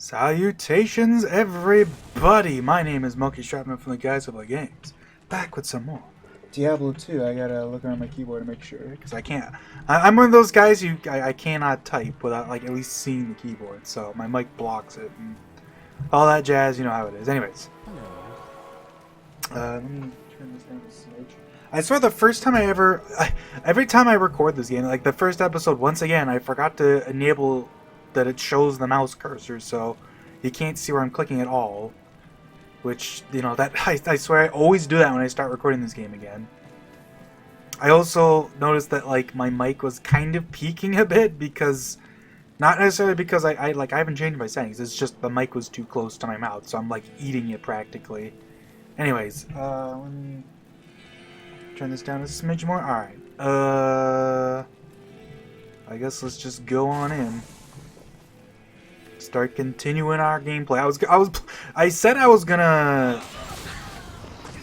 Salutations, everybody! My name is Monkey Shrapnel from the Guys of the Games. Back with some more Diablo 2. I gotta look around my keyboard to make sure, because I can't. I'm one of those guys who I cannot type without like at least seeing the keyboard, so my mic blocks it and all that jazz. You know how it is. Anyways, let me turn this down a smidge. I swear the first time every time I record this game, like the first episode, once again, I forgot to enable that it shows the mouse cursor, so you can't see where I'm clicking at all. Which, you know, that I swear I always do that when I start recording this game again. I also noticed that, like, my mic was kind of peaking a bit because, not necessarily because I haven't changed my settings, it's just the mic was too close to my mouth, so I'm, like, eating it practically. Anyways, let me turn this down a smidge more. Alright, I guess let's just go on in. Start continuing our gameplay. I said I was gonna.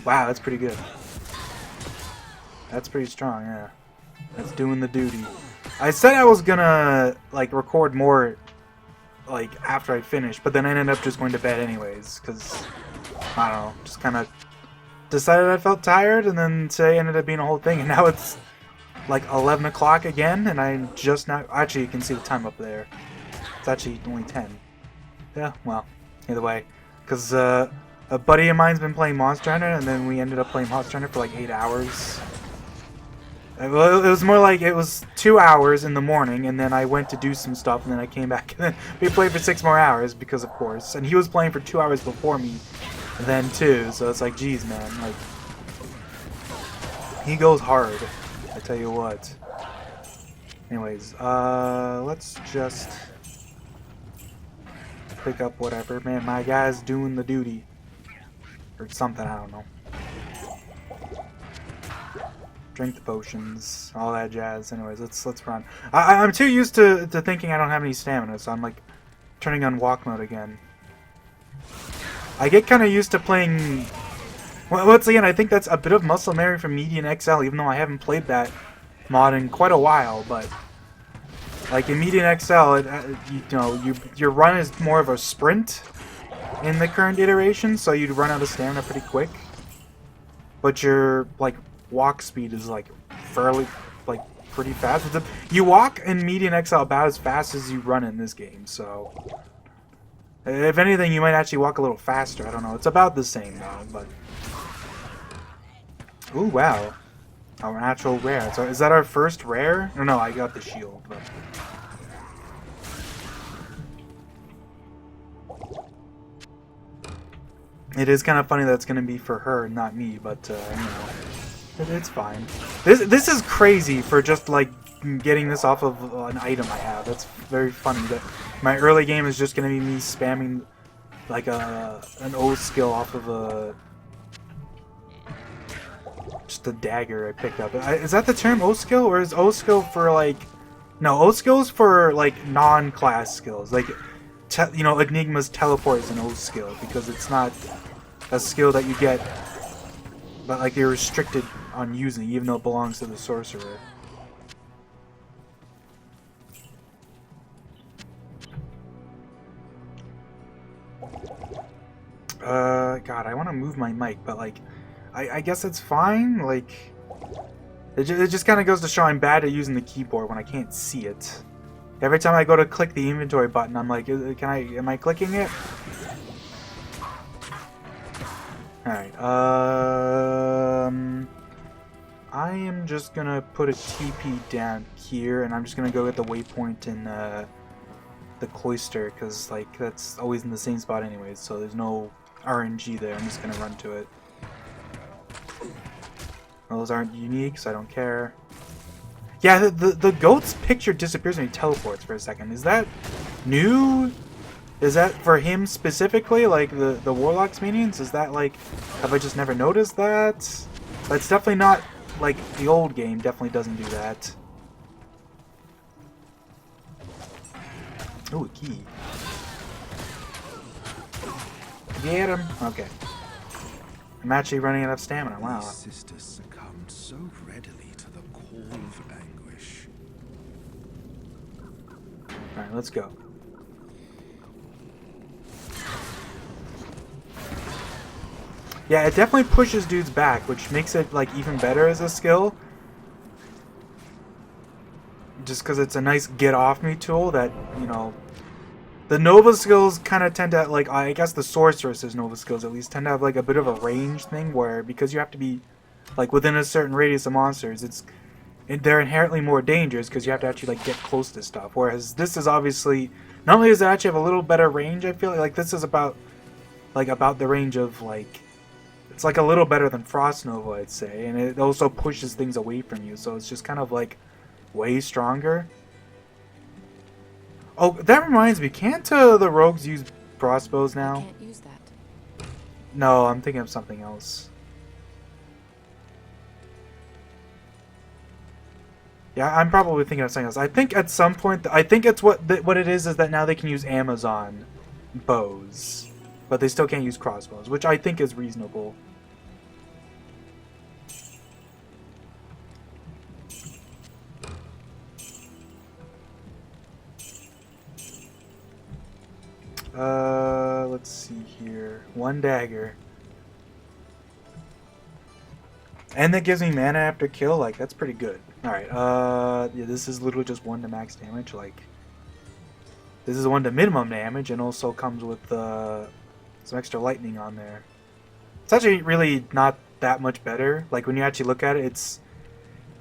Wow, that's pretty good. That's pretty strong, yeah. That's doing the duty. I said I was gonna like record more, like after I finished, but then I ended up just going to bed anyways, cause I don't know, just kind of decided I felt tired, and then today ended up being a whole thing, and now it's like 11 o'clock again, and I'm just not. Actually, you can see the time up there. It's actually only 10. Yeah, well, either way. Because a buddy of mine's been playing Monster Hunter, and then we ended up playing Monster Hunter for like 8 hours. Well, it was more like it was 2 hours in the morning, and then I went to do some stuff, and then I came back, and then we played for 6 more hours, because of course. And he was playing for 2 hours before me then, too, so it's like, geez, man, like, he goes hard, I tell you what. Anyways, let's just pick up whatever. Man, my guy's doing the duty. Or something, I don't know. Drink the potions, all that jazz. Anyways, let's run. I'm too used to thinking I don't have any stamina, so I'm like turning on walk mode again. I get kind of used to playing. Well, once again, I think that's a bit of muscle memory from Median XL, even though I haven't played that mod in quite a while, but like in Median XL, you know, your run is more of a sprint in the current iteration, so you'd run out of stamina pretty quick. But your like walk speed is like fairly like pretty fast. You walk in Median XL about as fast as you run in this game, so if anything, you might actually walk a little faster. I don't know. It's about the same though, but ooh, wow. Our natural rare. So is that our first rare? No, I got the shield. But it is kind of funny that it's going to be for her, not me. But you know, it's fine. This is crazy for just like getting this off of an item I have. That's very funny. That my early game is just going to be me spamming like an O skill off of a. Just the dagger I picked up. Is that the term O skill, or is O skill for like? No, O skills for like non-class skills. Like, you know, Enigma's teleport is an O skill because it's not a skill that you get, but like you're restricted on using, even though it belongs to the sorcerer. God, I want to move my mic, but like. I guess it's fine. Like, it just kind of goes to show I'm bad at using the keyboard when I can't see it. Every time I go to click the inventory button, I'm like, am I clicking it? Alright, I am just gonna put a TP down here, and I'm just gonna go get the waypoint in, the cloister, because, like, that's always in the same spot anyways, so there's no RNG there. I'm just gonna run to it. Those aren't unique, so I don't care. Yeah, the goat's picture disappears when he teleports for a second. Is that new? Is that for him specifically, like the Warlock's minions? Is that like, have I just never noticed that? That's definitely not, like, the old game definitely doesn't do that. Ooh, a key. Get him! Okay. I'm actually running out of stamina, wow. These sisters succumbed so readily to the call of anguish. Alright, let's go. Yeah, it definitely pushes dudes back, which makes it like even better as a skill. Just because it's a nice get off me tool that, you know, the Nova skills kind of tend to, like, I guess the sorceress's Nova skills at least tend to have like a bit of a range thing where, because you have to be like within a certain radius of monsters, they're inherently more dangerous because you have to actually like get close to stuff. Whereas this is obviously, not only does it actually have a little better range, I feel like this is about the range of like, it's like a little better than Frost Nova, I'd say, and it also pushes things away from you, so it's just kind of like way stronger. Oh, that reminds me, can't the rogues use crossbows now? Can't use that. No, I'm thinking of something else. Yeah, I'm probably thinking of something else. I think at some point, I think it's what it is that now they can use Amazon bows, but they still can't use crossbows, which I think is reasonable. Let's see here. One dagger. And that gives me mana after kill, like, that's pretty good. Alright, yeah, this is literally just 1 to max damage, like, this is 1 to minimum damage, and also comes with, some extra lightning on there. It's actually really not that much better, like, when you actually look at it, it's,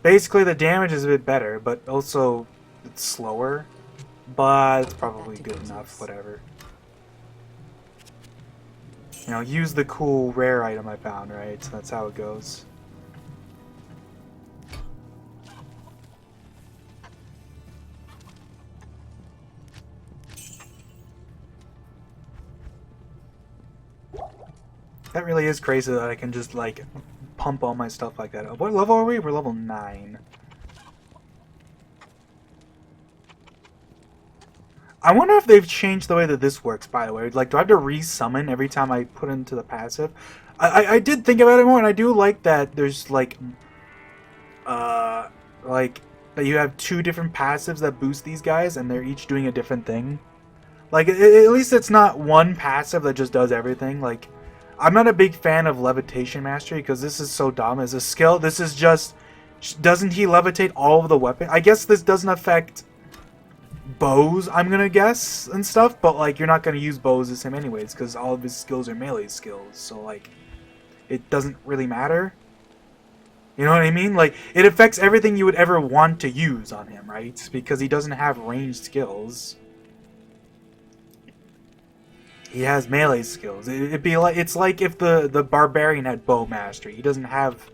basically the damage is a bit better, but also, it's slower, but it's probably good enough, whatever. You know, use the cool rare item I found, right? So that's how it goes. That really is crazy that I can just, like, pump all my stuff like that. What level are we? We're level 9. I wonder if they've changed the way that this works, by the way. Like, do I have to re-summon every time I put into the passive? I did think about it more, and I do like that there's, like, that you have 2 different passives that boost these guys, and they're each doing a different thing. Like, at least it's not one passive that just does everything. Like, I'm not a big fan of Levitation Mastery, because this is so dumb. As a skill, this is just... Doesn't he levitate all of the weapons? I guess this doesn't affect bows, I'm gonna guess, and stuff, but, like, you're not gonna use bows the same anyways, because all of his skills are melee skills, so, like, it doesn't really matter. You know what I mean? Like, it affects everything you would ever want to use on him, right? Because he doesn't have ranged skills. He has melee skills. It's like if the barbarian had bow mastery. He doesn't have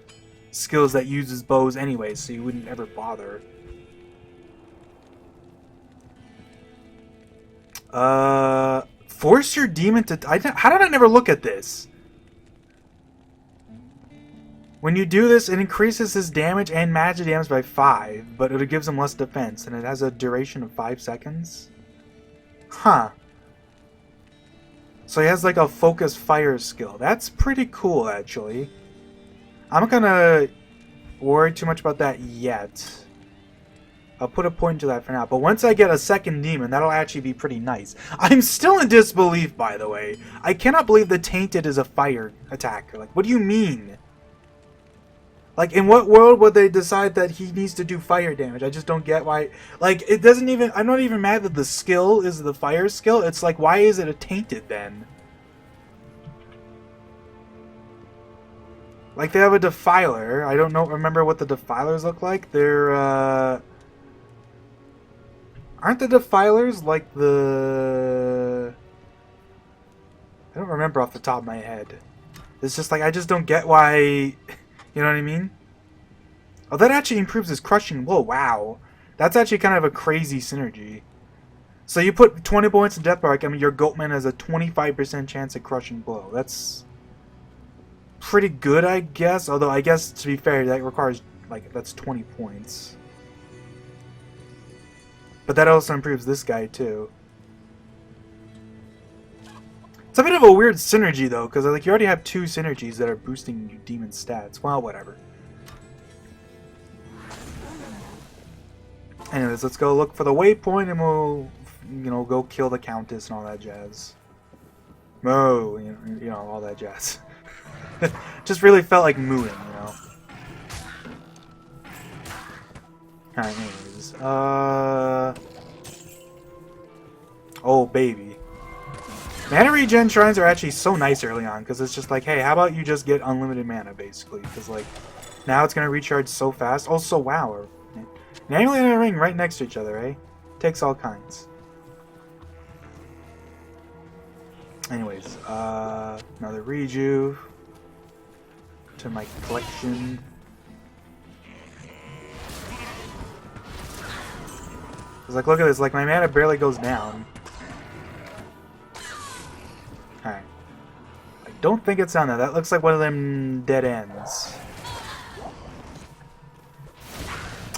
skills that uses bows anyway, so you wouldn't ever bother. Force your demon to... how did I never look at this? When you do this, it increases his damage and magic damage by 5, but it gives him less defense, and it has a duration of 5 seconds. Huh. So he has like a focus fire skill. That's pretty cool, actually. I'm not gonna worry too much about that yet. I'll put a point to that for now. But once I get a second demon, that'll actually be pretty nice. I'm still in disbelief, by the way. I cannot believe the Tainted is a fire attacker. Like, what do you mean? Like, in what world would they decide that he needs to do fire damage? I just don't get why. Like, it doesn't even... I'm not even mad that the skill is the fire skill. It's like, why is it a Tainted then? Like, they have a Defiler. I don't remember what the Defilers look like. They're, aren't the Defilers like the... I don't remember off the top of my head. It's just like, I just don't get why... You know what I mean? Oh, that actually improves his crushing blow. Wow. That's actually kind of a crazy synergy. So you put 20 points in Death Bark, I mean, your Goatman has a 25% chance of crushing blow. That's pretty good, I guess. Although, I guess, to be fair, that requires, like, that's 20 points. But that also improves this guy, too. It's a bit of a weird synergy, though, because, like, you already have 2 synergies that are boosting your demon stats. Well, whatever. Anyways, let's go look for the waypoint, and we'll, you know, go kill the Countess and all that jazz. Oh, you know all that jazz. Just really felt like mooing, you know. Alright, anyways. Oh, baby. Mana regen shrines are actually so nice early on, because it's just like, hey, how about you just get unlimited mana, basically? Because, like, now it's going to recharge so fast. Also, wow. An amulet and a ring right next to each other, eh? Takes all kinds. Anyways, another reju to my collection. Cause like, look at this, like my mana barely goes down. Alright. I don't think it's on there. That looks like one of them dead ends.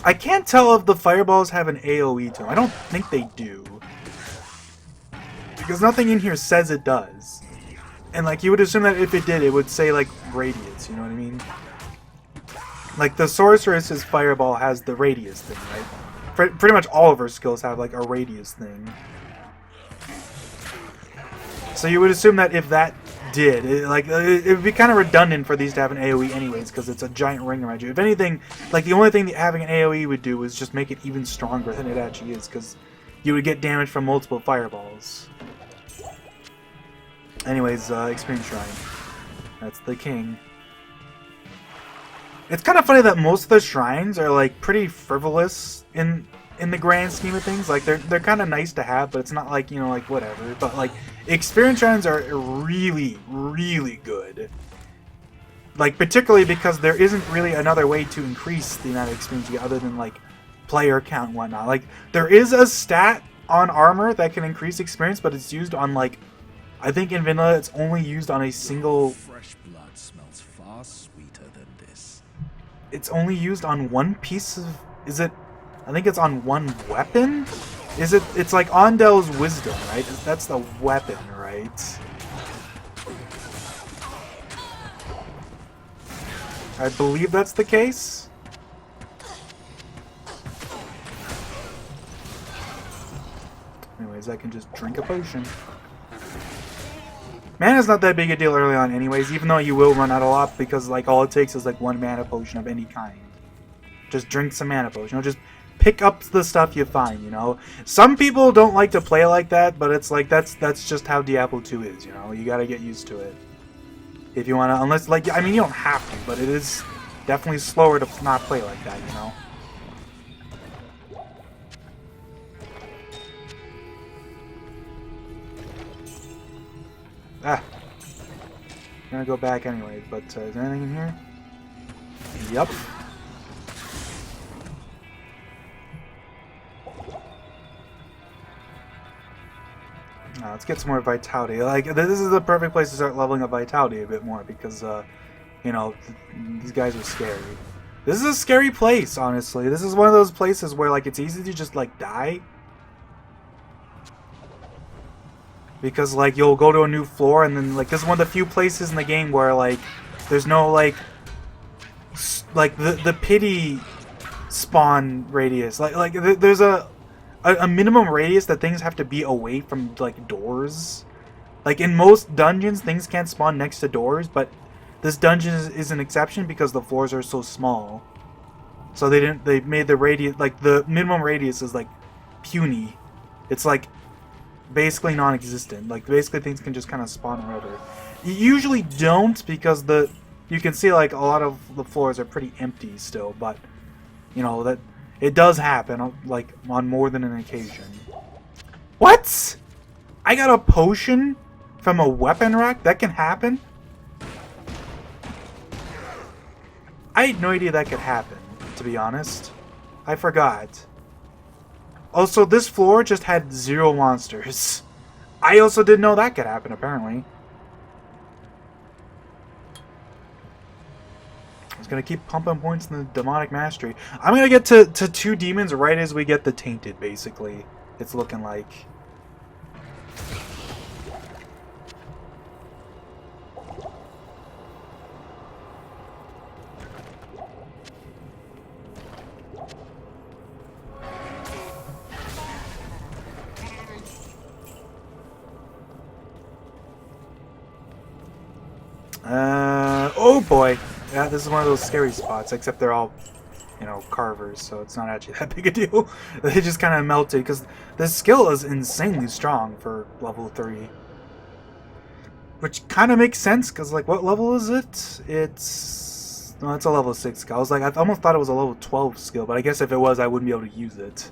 I can't tell if the fireballs have an AoE to them. I don't think they do. Because nothing in here says it does. And like you would assume that if it did, it would say like radius, you know what I mean? Like the sorceress's fireball has the radius thing, right? Pretty much all of her skills have like a radius thing. So you would assume that if that did, it would be kind of redundant for these to have an AoE anyways, because it's a giant ring around you. If anything, like the only thing that having an AoE would do is just make it even stronger than it actually is, because you would get damage from multiple fireballs. Anyways, Experience Shrine. That's the king. It's kind of funny that most of the shrines are like pretty frivolous in the grand scheme of things. Like they're kind of nice to have, but it's not like, you know, like whatever. But like experience shrines are really, really good. Like particularly because there isn't really another way to increase the amount of experience you get other than like player count and whatnot. Like there is a stat on armor that can increase experience, but it's used on like, I think in vanilla it's only used on a single. Fresh blood smells far sweeter than this. It's only used on one piece of. Is it? I think it's on one weapon. Is it? It's like Ondel's wisdom, right? That's the weapon, right? I believe that's the case. Anyways, I can just drink a potion. Mana's not that big a deal early on anyways, even though you will run out a lot, because like all it takes is like one mana potion of any kind. Just drink some mana potion. You know, just pick up the stuff you find, you know? Some people don't like to play like that, but it's like that's just how Diablo 2 is, you know? You gotta get used to it. If you wanna, unless like, I mean you don't have to, but it is definitely slower to not play like that, you know? Ah. I'm gonna go back anyways, but is there anything in here? Yup. Let's get some more vitality. Like, this is the perfect place to start leveling up vitality a bit more, because, you know, these guys are scary. This is a scary place, honestly. This is one of those places where, like, it's easy to just, like, die. Because, like, you'll go to a new floor, and then, like, this is one of the few places in the game where, like, there's no, like the pity spawn radius. Like there's a minimum radius that things have to be away from, like, doors. Like, in most dungeons, things can't spawn next to doors, but this dungeon is an exception because the floors are so small. So they made the radius, like, the minimum radius is, like, puny. It's, like, basically non-existent. Like, basically things can just kind of spawn wherever. You usually don't, because you can see, like, a lot of the floors are pretty empty still, but, you know, that it does happen, like, on more than an occasion. What? I got a potion from a weapon rack? That can happen? I had no idea that could happen, to be honest. I forgot. Also, this floor just had 0 monsters. I also didn't know that could happen, apparently. I was going to keep pumping points in the demonic mastery. I'm going to get to 2 demons right as we get the tainted, basically. It's looking like. Oh boy! Yeah, this is one of those scary spots, except they're all, you know, carvers, so it's not actually that big a deal. They just kind of melted, because this skill is insanely strong for level 3. Which kind of makes sense, because, like, what level is it? It's... No, it's a level 6 skill. I was like, I almost thought it was a level 12 skill, but I guess if it was, I wouldn't be able to use it.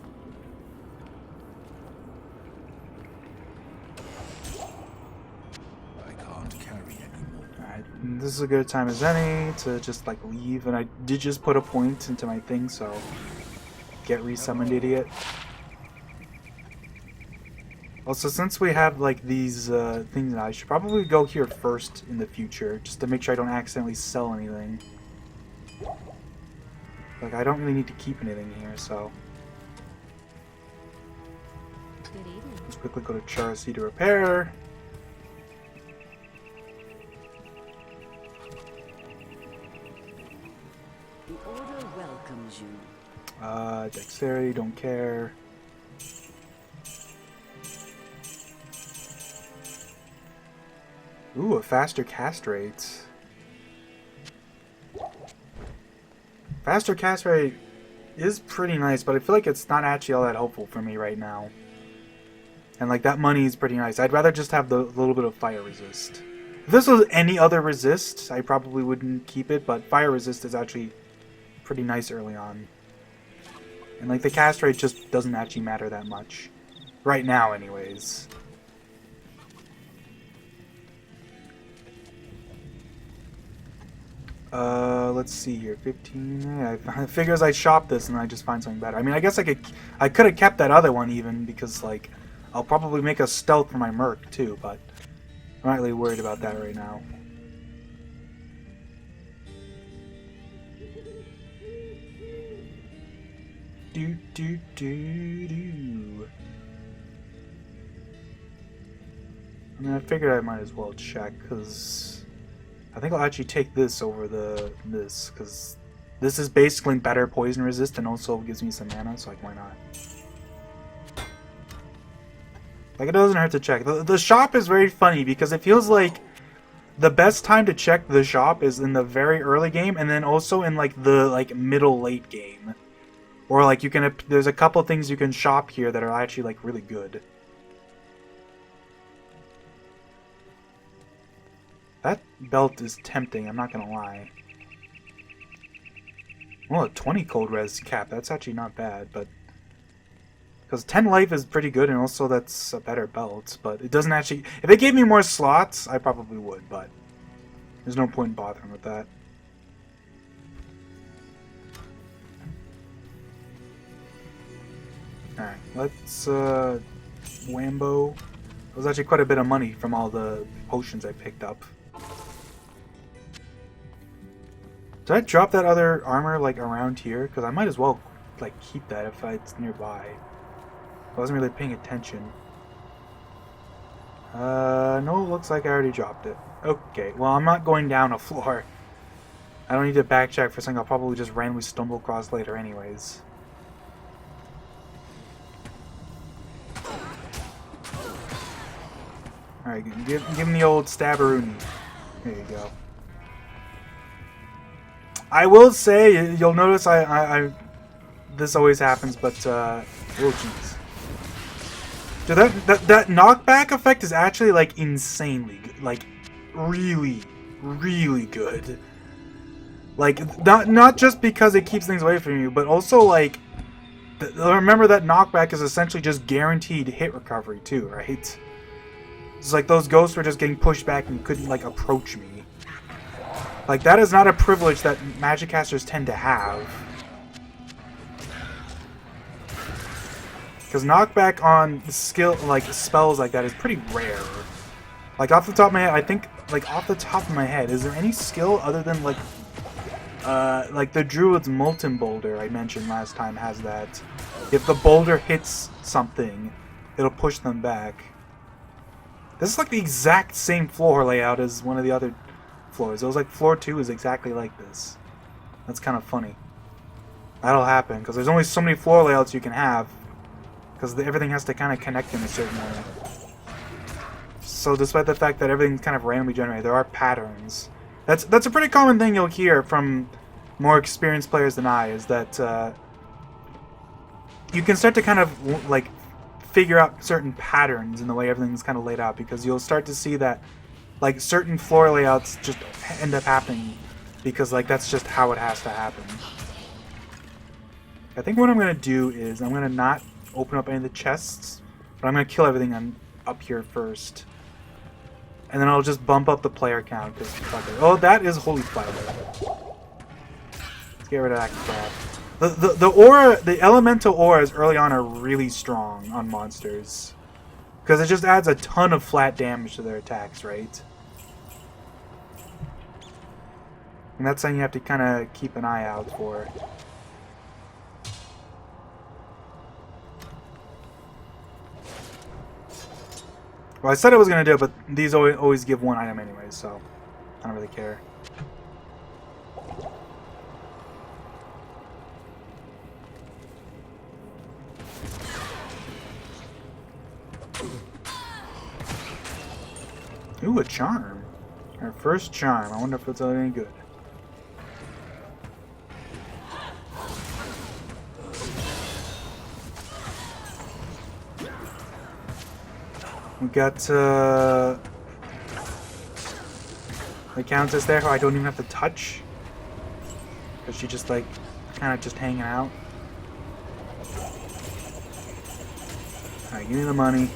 I can't carry anymore. Alright, this is a good time as any to just, like, leave, and I did just put a point into my thing, so... Get resummoned, idiot. Also, since we have, like, these things now, I should probably go here first in the future, just to make sure I don't accidentally sell anything. Like, I don't really need to keep anything here, so... Good evening. Let's quickly go to Charcy to repair. The order welcomes you. Dexterity, don't care. Ooh, a faster cast rate. Faster cast rate is pretty nice, but I feel like it's not actually all that helpful for me right now. And like that money is pretty nice. I'd rather just have the little bit of fire resist. If this was any other resist, I probably wouldn't keep it, but fire resist is actually pretty nice early on. And like the cast rate just doesn't actually matter that much. Right now anyways. Let's see here. 15. Yeah, I figures I shop this and I just find something better. I mean, I guess I could have kept that other one even because like I'll probably make a stealth for my merc too, but I'm not really worried about that right now. Do do do do. I mean, I figured I might as well check because I think I'll actually take this over this because this is basically better poison resist and also gives me some mana, so like why not? Like it doesn't hurt to check. The shop is very funny because it feels like the best time to check the shop is in the very early game and then also in like the middle late game. Or like you can there's a couple things you can shop here that are actually like really good. That belt is tempting, I'm not gonna lie. Well, a 20 cold res cap, that's actually not bad, but... Because 10 life is pretty good, and also that's a better belt, but it doesn't actually... If it gave me more slots, I probably would, but... There's no point bothering with that. Alright, let's, Wambo. That was actually quite a bit of money from all the potions I picked up. Did I drop that other armor, like, around here? Because I might as well, like, keep that if it's nearby. I wasn't really paying attention. No, it looks like I already dropped it. Okay, well, I'm not going down a floor. I don't need to backtrack for something I'll probably just randomly stumble across later anyways. Alright, give him the old stabberoonie. There you go. I will say, you'll notice this always happens, but, oh jeez. Dude, that knockback effect is actually, like, insanely good. Like, really, really good. Like, not just because it keeps things away from you, but also, like, remember that knockback is essentially just guaranteed hit recovery, too, right? It's like those ghosts were just getting pushed back and couldn't, like, approach me. Like, that is not a privilege that magic casters tend to have. Because knockback on skill, like, spells like that is pretty rare. Like, off the top of my head, I think, like, off the top of my head, is there any skill other than, like the Druid's Molten Boulder I mentioned last time has that. If the boulder hits something, it'll push them back. This is like the exact same floor layout as one of the other floors. It was like floor 2 is exactly like this. That's kind of funny. That'll happen, because there's only so many floor layouts you can have. Because everything has to kind of connect in a certain way. So despite the fact that everything's kind of randomly generated, there are patterns. That's a pretty common thing you'll hear from more experienced players than I, is that you can start to kind of like figure out certain patterns in the way everything's kind of laid out, because you'll start to see that like certain floor layouts just end up happening because like that's just how it has to happen. I think what I'm gonna do is I'm gonna not open up any of the chests, but I'm gonna kill everything up here first. And then I'll just bump up the player count, because fuck it. Oh, that is holy fire. Let's get rid of that crap. The aura, the elemental auras early on are really strong on monsters, because it just adds a ton of flat damage to their attacks, right? And that's something you have to kind of keep an eye out for. Well, I said I was going to do it, but these always give one item anyway, so I don't really care. Ooh, a charm. Our first charm. I wonder if it's any good. We got the Countess there, who I don't even have to touch, because she just like kind of just hanging out. Alright, give me the money.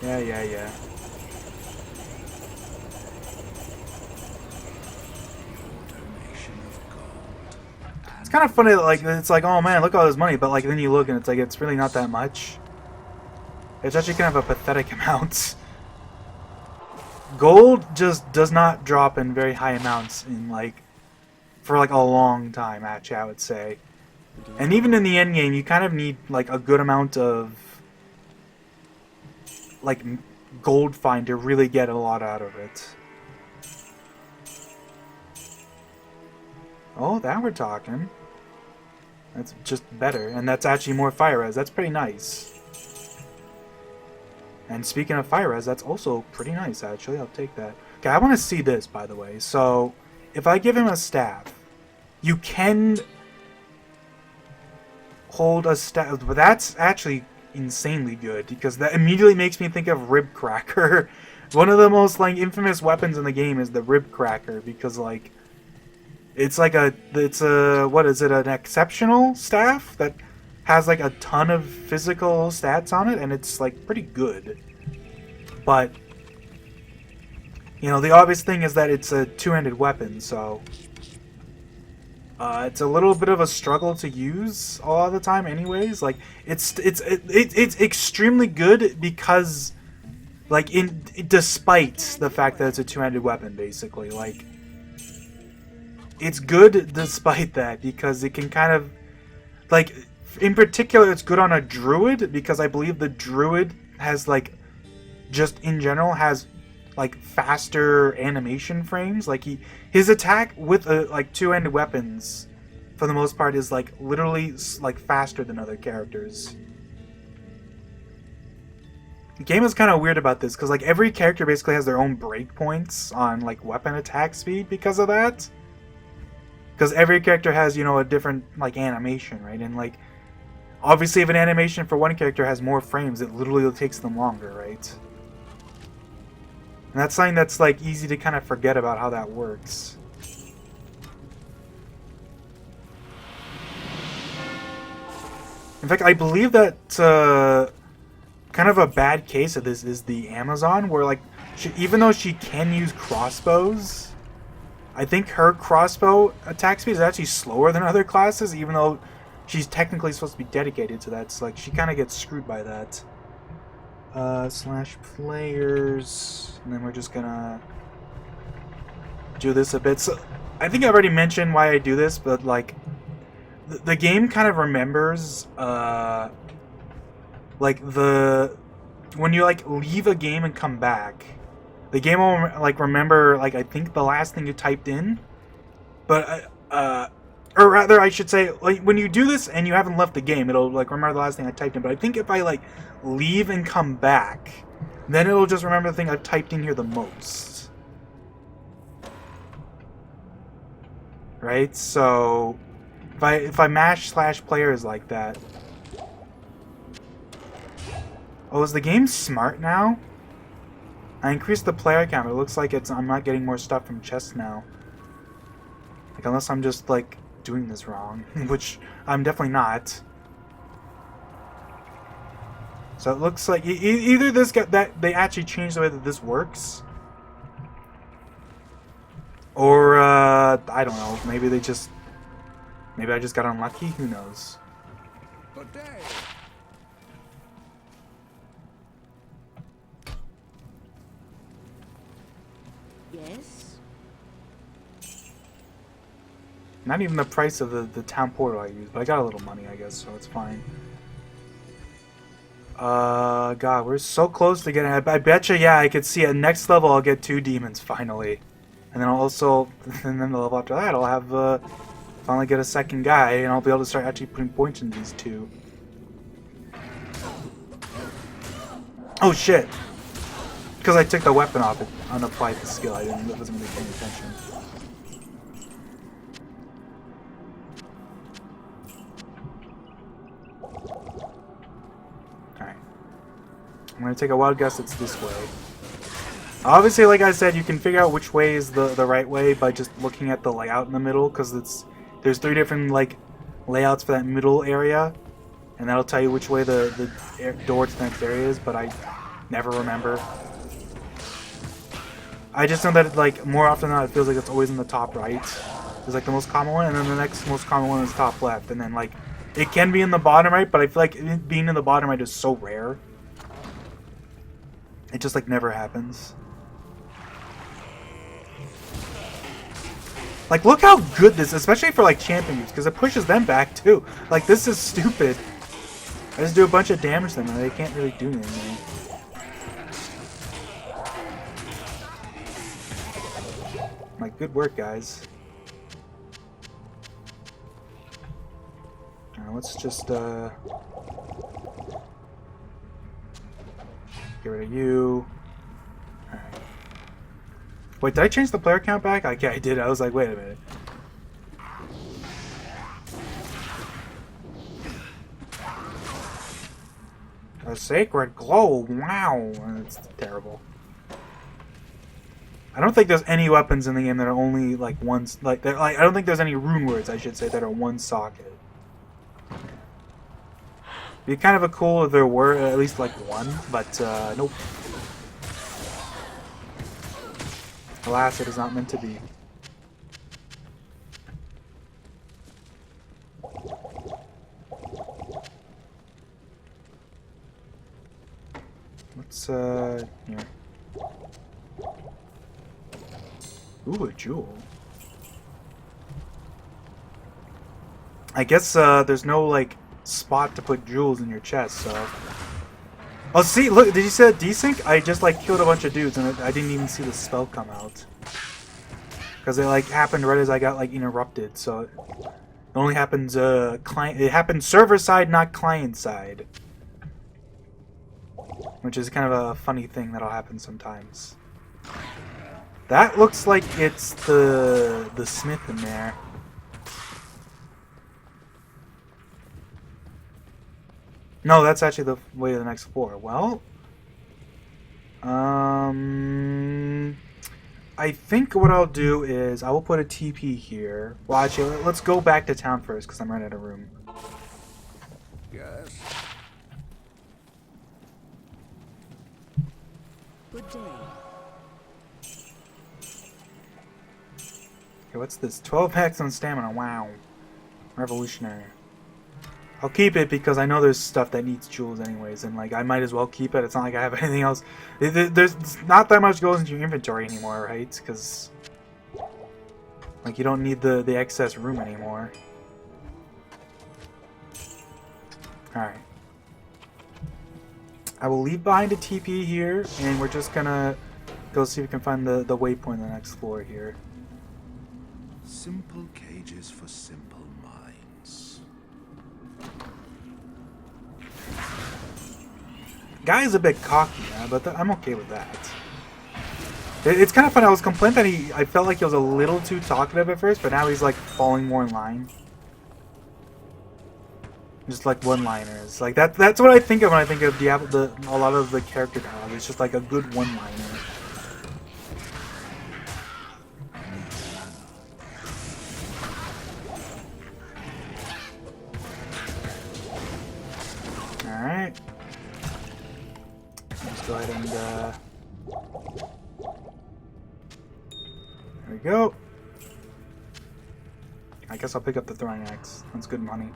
Yeah. It's kind of funny that like it's like, oh man, look at all this money, but like then you look and it's like it's really not that much. It's actually kind of a pathetic amount. Gold just does not drop in very high amounts in like for like a long time, actually, I would say. And even in the end game, you kind of need like a good amount of like gold find to really get a lot out of it. Oh, that we're talking. That's just better, and that's actually more fire res. That's pretty nice. And speaking of fire res, that's also pretty nice, actually. I'll take that. Okay, I want to see this, by the way. So, if I give him a staff, you can hold a staff. But that's actually insanely good, because that immediately makes me think of Rib Cracker. One of the most like infamous weapons in the game is the Rib Cracker, because like it's a what is it, an exceptional staff that has like a ton of physical stats on it, and it's like pretty good. But you know, the obvious thing is that it's a two-handed weapon, so it's a little bit of a struggle to use all the time anyways. Like it's extremely good because like despite the fact that it's a two-handed weapon, basically. Like it's good despite that, because it can kind of like, in particular, it's good on a druid, because I believe the druid has like, just in general has like faster animation frames. Like his attack with like two-handed weapons, for the most part, is like literally like faster than other characters. The game is kind of weird about this, because like every character basically has their own breakpoints on like weapon attack speed because of that. Because every character has, you know, a different like animation, right? And like obviously if an animation for one character has more frames, it literally takes them longer, right? And that's something that's like easy to kind of forget about how that works. In fact, I believe that kind of a bad case of this is the Amazon, where like even though she can use crossbows, I think her crossbow attack speed is actually slower than other classes, even though she's technically supposed to be dedicated to that. So like she kind of gets screwed by that. Slash players, and then we're just gonna do this a bit. So I think I already mentioned why I do this, but like the game kind of remembers like when you like leave a game and come back, the game will like remember like I think the last thing you typed in, but or rather I should say, like when you do this and you haven't left the game, it'll like remember the last thing I typed in. But I think if I like leave and come back, then it'll just remember the thing I've typed in here the most. right? So if I mash slash players like that. Oh, is the game smart now? I increased the player count. It looks like I'm not getting more stuff from chests now. Like, unless I'm just, like, doing this wrong. Which I'm definitely not. So it looks like either that they actually changed the way that this works. Or, I don't know. Maybe I just got unlucky. Who knows? Good day. Yes? Not even the price of the town portal I used, but I got a little money, I guess, so it's fine. God, we're so close to getting... I betcha, yeah, I could see at next level I'll get 2 demons, finally. And then I'll also... And then the level after that, I'll have, finally get a second guy, and I'll be able to start actually putting points in these 2. Oh, shit! Because I took the weapon off it and applied the skill, I wasn't really paying attention. Alright. I'm gonna take a wild guess it's this way. Obviously, like I said, you can figure out which way is the right way by just looking at the layout in the middle, because there's 3 different, like, layouts for that middle area, and that'll tell you which way the door to the next area is, but I never remember. I just know that, like, more often than not, it feels like it's always in the top right. Is like the most common one, and then the next most common one is top left, and then, like, it can be in the bottom right, but I feel like it being in the bottom right is so rare. It just, like, never happens. Like, look how good this is, especially for, like, champion use, because it pushes them back, too. Like, this is stupid. I just do a bunch of damage to them, and they can't really do anything. Like, good work, guys. Let's just, get rid of you. Alright. Wait, did I change the player count back? Okay, I did. I was like, wait a minute. A sacred glow. Wow. That's terrible. I don't think there's any weapons in the game that are only, like, one... Like, I don't think there's any rune words, I should say, that are one socket. It'd be kind of a cool if there were at least, like, one, but, nope. Alas, it is not meant to be. Let's, here. Ooh, a jewel. I guess, there's no, like, spot to put jewels in your chest, so... Oh, see, look, did you see that desync? I just, like, killed a bunch of dudes, and I didn't even see the spell come out. Because it, like, happened right as I got, like, interrupted, so... It only happens, it happens server side, not client side. Which is kind of a funny thing that'll happen sometimes. That looks like it's the smith in there. No, that's actually the way to the next floor. Well, I think what I'll do is I will put a TP here. Well, actually, let's go back to town first because I'm running out of room. Yes. Good day. Okay, what's this? 12 hacks on stamina. Wow. Revolutionary. I'll keep it because I know there's stuff that needs jewels anyways, and like I might as well keep it. It's not like I have anything else. There's not that much goes into your inventory anymore, right? Because like you don't need the excess room anymore. Alright. I will leave behind a TP here, and we're just gonna go see if we can find the waypoint on the next floor here. Simple cages for simple minds. Guy is a bit cocky, but I'm okay with that. It's kind of fun. I was complaining that I felt like he was a little too talkative at first, but now he's like falling more in line. Just like one-liners. Like that's what I think of when I think of Diablo. A lot of the character dialogue. It's just like a good one-liner. All right. Let's go ahead and. There we go. I guess I'll pick up the throwing axe. That's good money.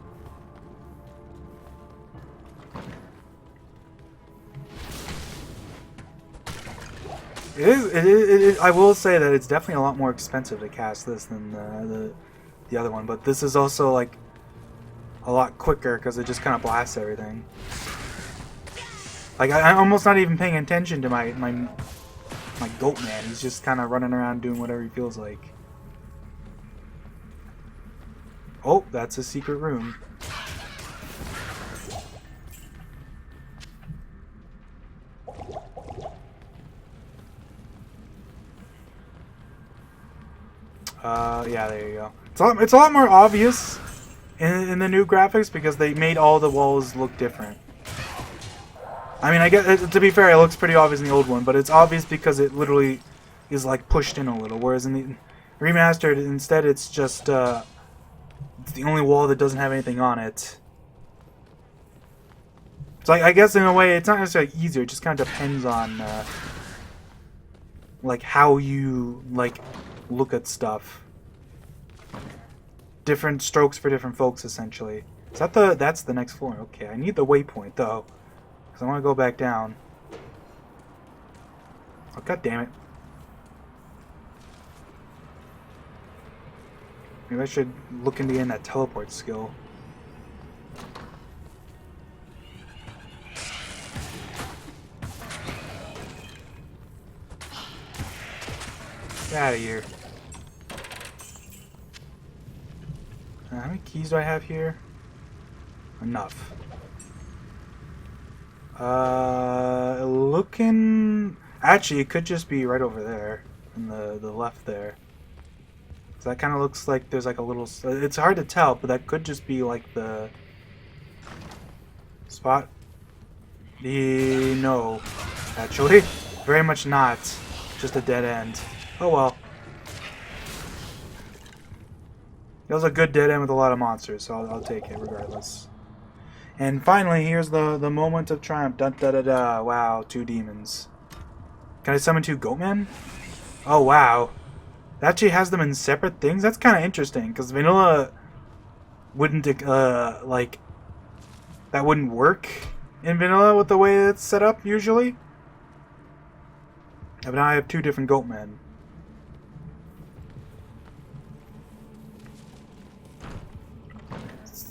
It is. I will say that it's definitely a lot more expensive to cast this than the other one, but this is also like a lot quicker because it just kind of blasts everything. Like I'm almost not even paying attention to my goat man. He's just kind of running around doing whatever he feels like. Oh, that's a secret room. Yeah, there you go. It's a lot more obvious in the new graphics because they made all the walls look different. I mean, I guess to be fair, it looks pretty obvious in the old one, but it's obvious because it literally is like pushed in a little. Whereas in the remastered, instead, it's just it's the only wall that doesn't have anything on it. So I guess in a way, it's not necessarily easier. It just kind of depends on like how you like look at stuff. Different strokes for different folks, essentially. Is that that's the next floor? Okay, I need the waypoint though, because I want to go back down. Oh, god damn it! Maybe I should look into getting that teleport skill. Get out of here. How many keys do I have here? Enough. Looking... Actually, it could just be right over there. In the left there. So that kind of looks like there's like a little... It's hard to tell, but that could just be like the... spot. No. Actually. Very much not. Just a dead end. Oh well. It was a good dead end with a lot of monsters, so I'll take it regardless. And finally, here's the moment of triumph. Dun da da da. Wow, 2 demons. Can I summon 2 goatmen? Oh wow. That actually has them in separate things? That's kind of interesting, because vanilla wouldn't, like, that wouldn't work in vanilla with the way it's set up, usually. But now I have 2 different goatmen.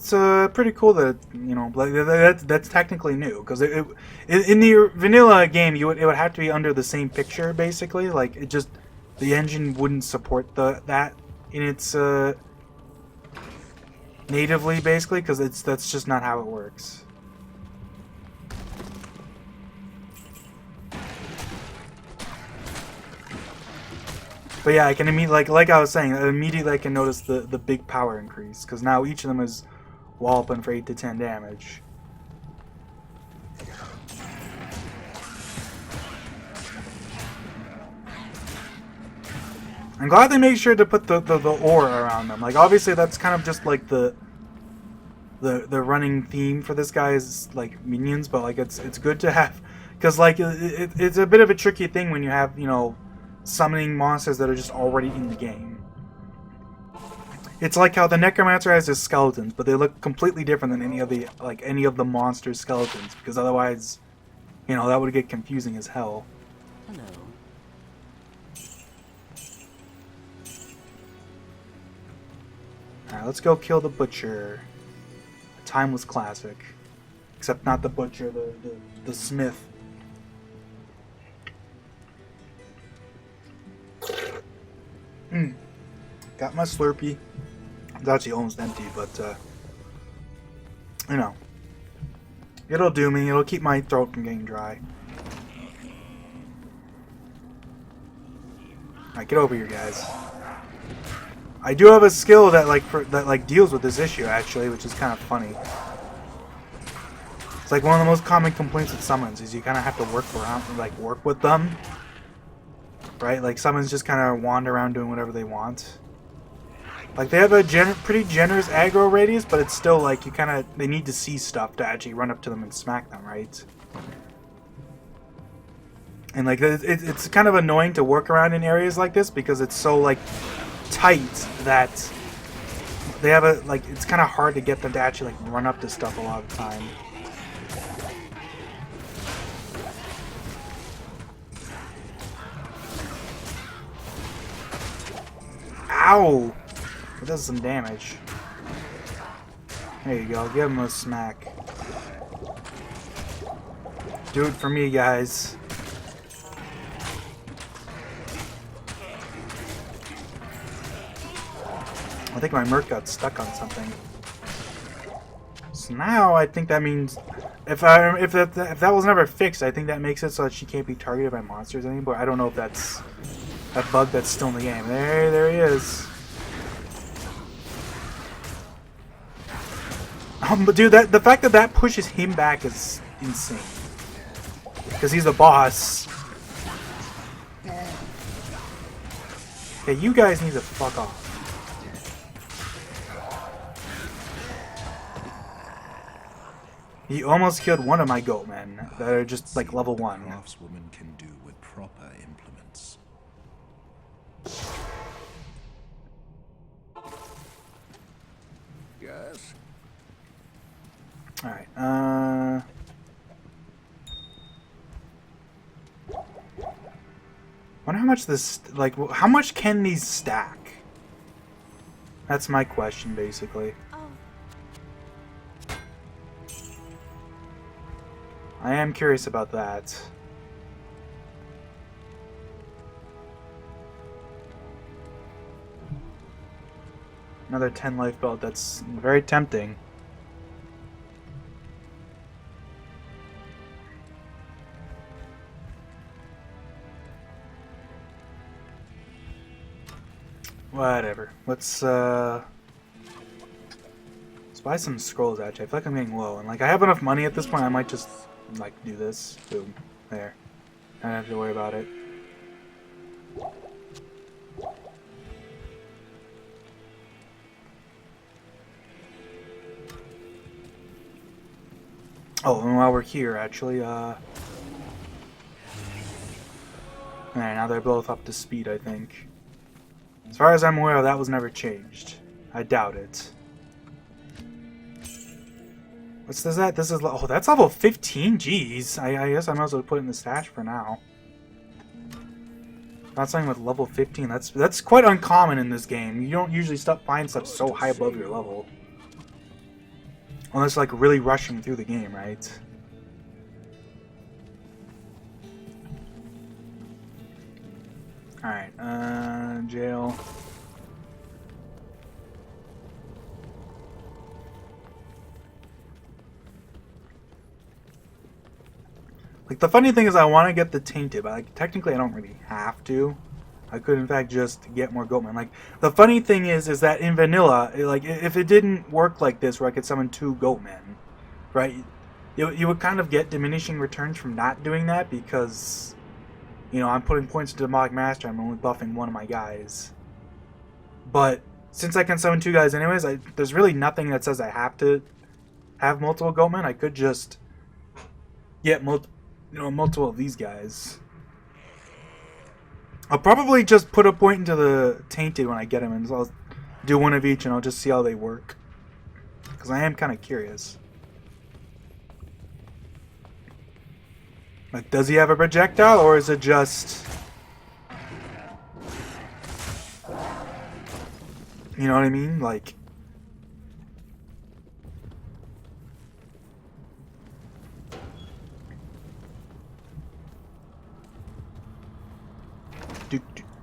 It's pretty cool that, you know, like that's technically new, because in the vanilla game it would have to be under the same picture, basically. Like it just, the engine wouldn't support that in its natively, basically, because that's just not how it works. But yeah, I can immediately, like I was saying, immediately I can notice the big power increase, because now each of them is walloping for 8 to 10 damage. I'm glad they made sure to put the ore around them. Like obviously that's kind of just like the running theme for this guy's like minions, but like it's good to have, because like it's a bit of a tricky thing when you have, you know, summoning monsters that are just already in the game. It's like how the Necromancer has his skeletons, but they look completely different than any of the monster's skeletons, because otherwise, you know, that would get confusing as hell. Hello. Alright, let's go kill the Butcher. A timeless classic. Except not the Butcher, the Smith. Got my Slurpee. It's actually almost empty, but you know, it'll do me. It'll keep my throat from getting dry. Alright, get over here, guys. I do have a skill that like deals with this issue actually, which is kind of funny. It's like one of the most common complaints with summons is you kind of have to work around, like work with them, right? Like summons just kind of wander around doing whatever they want. Like they have a pretty generous aggro radius, but it's still like they need to see stuff to actually run up to them and smack them, right? And like it's kind of annoying to work around in areas like this because it's so like tight that they have it's kind of hard to get them to actually like run up to stuff a lot of the time. Ow! It does some damage. There you go, give him a smack. Do it for me, guys. I think my Merc got stuck on something. So now I think that means if that was never fixed, I think that makes it so that she can't be targeted by monsters anymore. I don't know if that's a bug that's still in the game. There he is. But dude, the fact that pushes him back is insane. Because he's a boss. Okay, you guys need to fuck off. He almost killed one of my goatmen that are just like level 1. Craftswoman can do with proper implements. Yes. Alright, wonder how much this, like, how much can these stack? That's my question, basically. I am curious about that. Another 10 life belt, that's very tempting. Whatever. Let's buy some scrolls actually. I feel like I'm getting low. And like I have enough money at this point, I might just like do this. Boom. There. I don't have to worry about it. Oh, and while we're here actually, alright, now they're both up to speed, I think. As far as I'm aware, that was never changed. I doubt it. What's that? This is... Oh, that's level 15? Jeez. I guess I might as well put it in the stash for now. Not something with level 15. That's quite uncommon in this game. You don't usually find stuff so high above your level. Unless, like, really rushing through the game, right? Alright, jail. Like, the funny thing is I want to get the Tainted, but like, technically I don't really have to. I could, in fact, just get more Goatmen. Like, the funny thing is that in vanilla, like, if it didn't work like this, where I could summon 2 Goatmen, right, you would kind of get diminishing returns from not doing that, because, you know, I'm putting points into Demonic Master, I'm only buffing one of my guys. But, since I can summon 2 guys anyways, there's really nothing that says I have to have multiple Goatmen. I could just get multiple of these guys. I'll probably just put a point into the Tainted when I get them, and so I'll do one of each, and I'll just see how they work. Because I am kind of curious. Like, does he have a projectile, or is it just... You know what I mean? Like...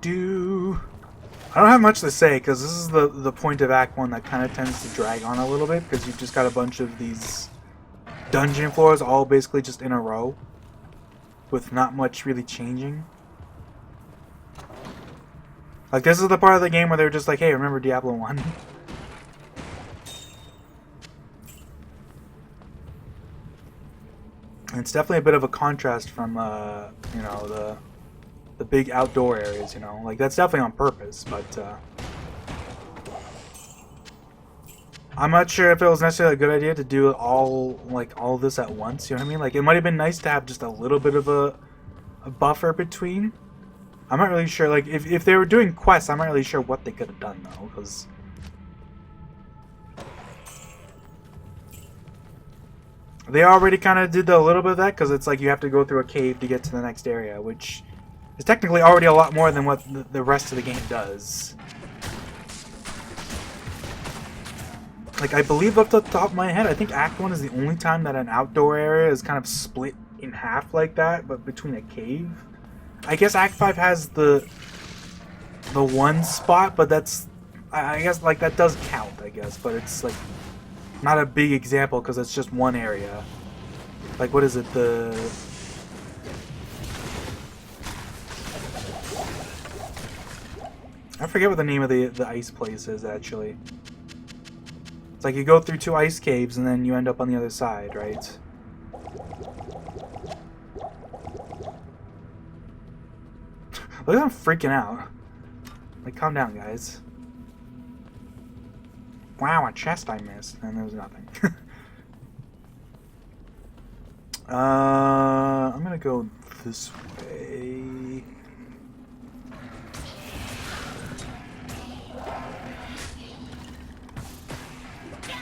I don't have much to say because this is the point of Act 1 that kind of tends to drag on a little bit because you've just got a bunch of these dungeon floors all basically just in a row with not much really changing. Like, this is the part of the game where they're just like, hey, remember Diablo 1? And it's definitely a bit of a contrast from, you know, the big outdoor areas, you know? Like, that's definitely on purpose, but, I'm not sure if it was necessarily a good idea to do all of this at once, you know what I mean? Like, it might have been nice to have just a little bit of a buffer between. I'm not really sure, like, if they were doing quests, I'm not really sure what they could have done, though, because... They already kind of did a little bit of that, because it's like you have to go through a cave to get to the next area, which is technically already a lot more than what the rest of the game does. Like, I believe off the top of my head, I think Act 1 is the only time that an outdoor area is kind of split in half like that, but between a cave. I guess Act 5 has the one spot, but that's... I guess, like, that does count, I guess, but it's, like, not a big example because it's just one area. Like, what is it, I forget what the name of the ice place is, actually. It's like you go through 2 ice caves and then you end up on the other side, right? Look at them freaking out. Like, calm down, guys. Wow, a chest I missed. And there was nothing. I'm gonna go this way.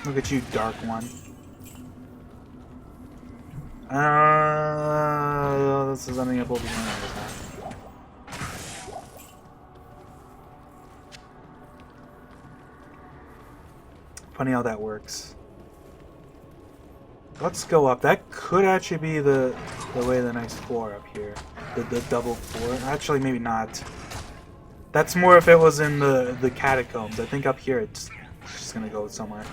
Look at you, Dark One. This is ending up over here. Funny how that works. Let's go up. That could actually be the way the nice floor up here. The double floor. Actually, maybe not. That's more if it was in the catacombs. I think up here it's just gonna go somewhere.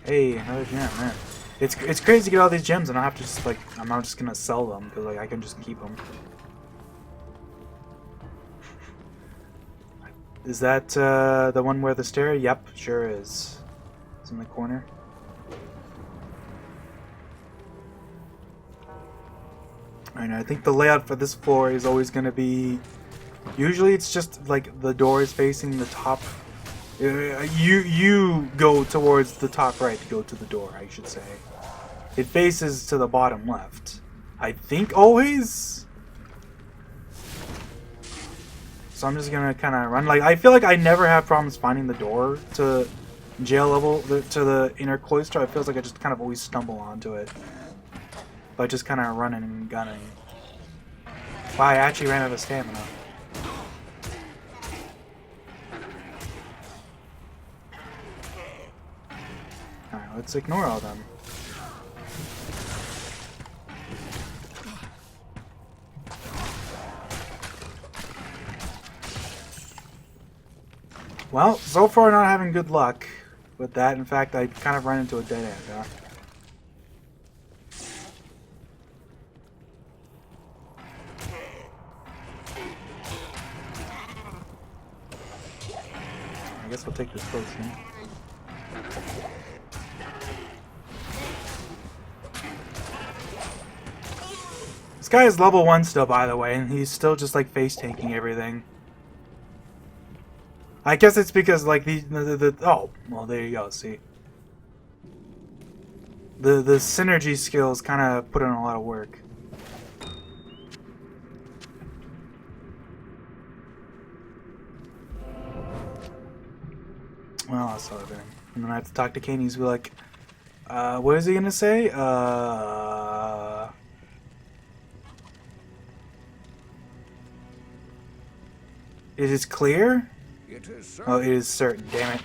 Hey, another gem, man. It's crazy to get all these gems and I have to just like I'm not just gonna sell them because like I can just keep them. Is that the one where the stair? Yep, sure is. It's in the corner. Alright, I think the layout for this floor is always gonna be. Usually, it's just like the door is facing the top. You go towards the top right to go to the door, I should say. It faces to the bottom left. I think always. So I'm just gonna kind of run. Like I feel like I never have problems finding the door to jail level to the inner cloister. I feel like I just kind of always stumble onto it by just kind of running and gunning. Wow, I actually ran out of stamina. Alright, let's ignore all them. Well, so far not having good luck with that. In fact, I kind of ran into a dead end, huh? I guess we'll take this potion. This guy is level 1 still, by the way, and he's still just like face tanking everything. I guess it's because like the oh well there you go, see. The synergy skills kind of put in a lot of work. Well, that's sort of it. And then I have to talk to Cain. He's like, what is he gonna say? It is clear? It is Oh, it is certain. Damn it.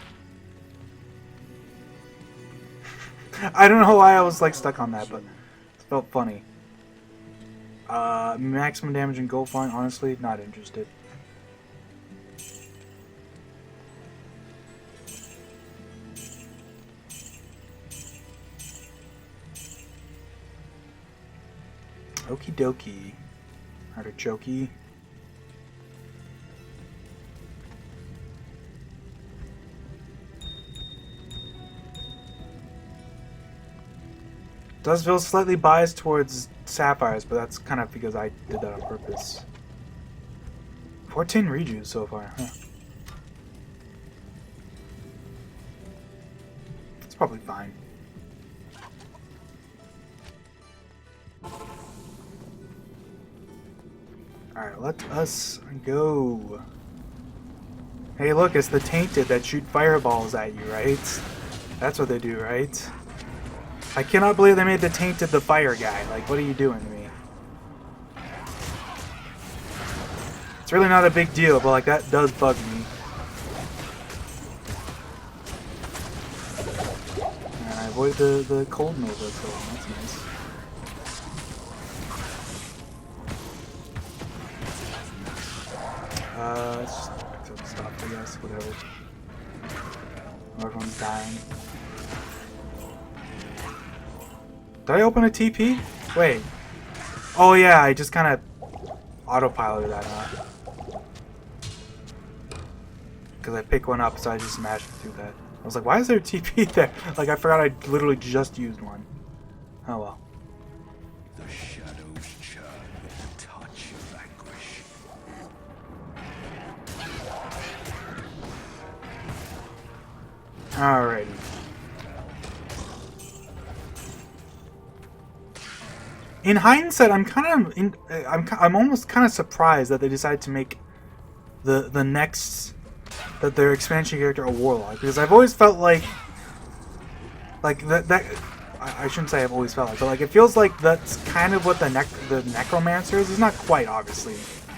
I don't know why I was like stuck on that, but it felt funny. Maximum damage and gold fine. Honestly, not interested. Okie dokie. Artichoke. Does feel slightly biased towards sapphires, but that's kind of because I did that on purpose. 14 rejues so far, huh? It's probably fine. Alright, let us go. Hey look, it's the tainted that shoot fireballs at you, right? That's what they do, right? I cannot believe they made the tainted the fire guy. Like, what are you doing to me? It's really not a big deal, but like that does bug me. And I avoid the cold nova, so that's nice. Let's just pick up stuff, I guess, whatever. Everyone's dying. Did I open a TP? Wait. Oh yeah, I just kind of autopiloted that, huh? Because I picked one up, so I just smashed through that. I was like, why is there a TP there? Like, I forgot I literally just used one. Oh well. The shadows churn with the touch of anguish. Alrighty. In hindsight, I'm almost kind of surprised that they decided to make the next their expansion character a Warlock, because I've always felt like that I shouldn't say I've always felt like, but like it feels like that's kind of what the Necromancer is. He's not quite, obviously,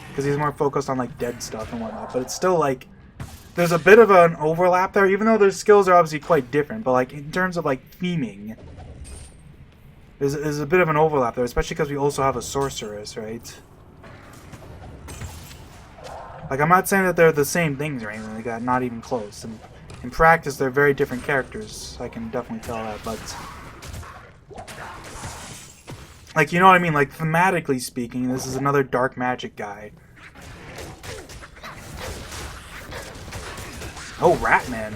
because he's more focused on like dead stuff and whatnot, but it's still like there's a bit of an overlap there, even though their skills are obviously quite different. But like in terms of like theming, there's a bit of an overlap there, especially because we also have a sorceress, right? Like, I'm not saying that they're the same things or anything like that, not even close. And in practice, they're very different characters. I can definitely tell that, but like, you know what I mean? Like, thematically speaking, this is another dark magic guy. Oh, Ratman.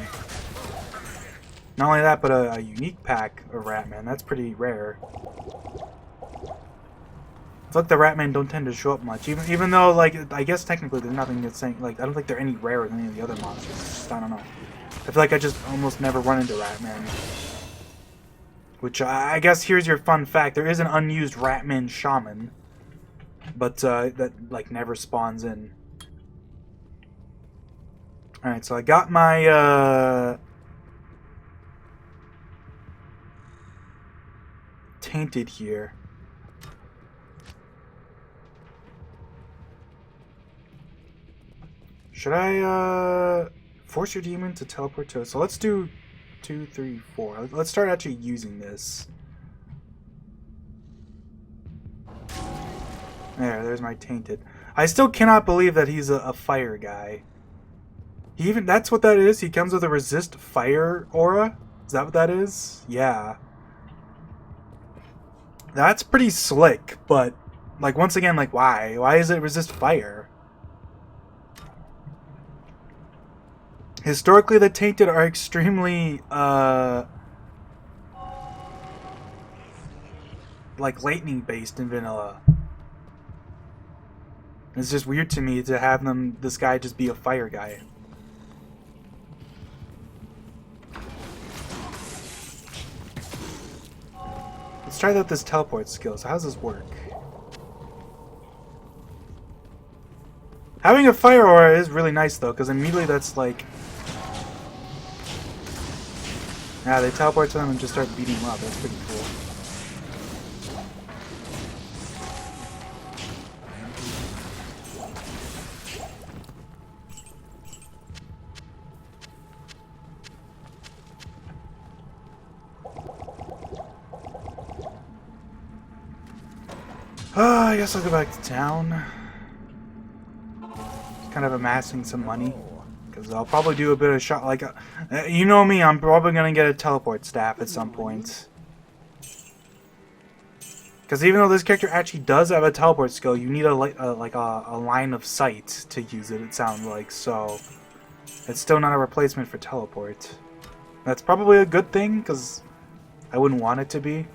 Not only that, but a unique pack of Ratman. That's pretty rare. It's like the Ratman don't tend to show up much, even though, like, I guess technically there's nothing that's saying, like, I don't think they're any rarer than any of the other monsters. It's just, I don't know. I feel like I just almost never run into Ratman. Which, I guess here's your fun fact. There is an unused Ratman Shaman, but that, like, never spawns in. Alright, so I got my, tainted here. Should I force your demon to teleport to us? So let's do 2, 3, 4. Let's start actually using this. There's my tainted. I still cannot believe that he's a fire guy. That's what that is? He comes with a resist fire aura? Is that what that is? Yeah. That's pretty slick, but like once again, like why? Why does it resist fire? Historically, the tainted are extremely like lightning based in vanilla. It's just weird to me to have this guy just be a fire guy. Let's try out this teleport skill. So how does this work? Having a fire aura is really nice though, because immediately that's like, yeah, they teleport to them and just start beating them up. That's pretty cool. I guess I'll go back to town. Kind of amassing some money, because I'll probably do a bit of shot. Like, you know me, I'm probably gonna get a teleport staff at some point. Because even though this character actually does have a teleport skill, you need a line of sight to use it, it sounds like, so it's still not a replacement for teleport. That's probably a good thing, because I wouldn't want it to be.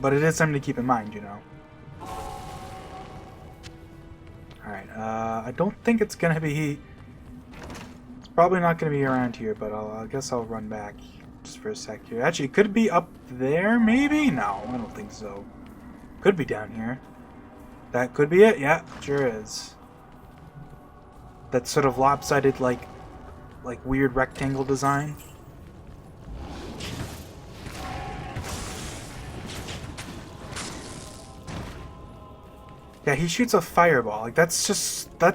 But it is something to keep in mind, you know. Alright, I don't think it's gonna be... It's probably not gonna be around here, but I guess I'll run back just for a sec here. Actually, it could be up there, maybe? No, I don't think so. Could be down here. That could be it, yeah, sure is. That sort of lopsided, like weird rectangle design. Yeah, he shoots a fireball. Like, that's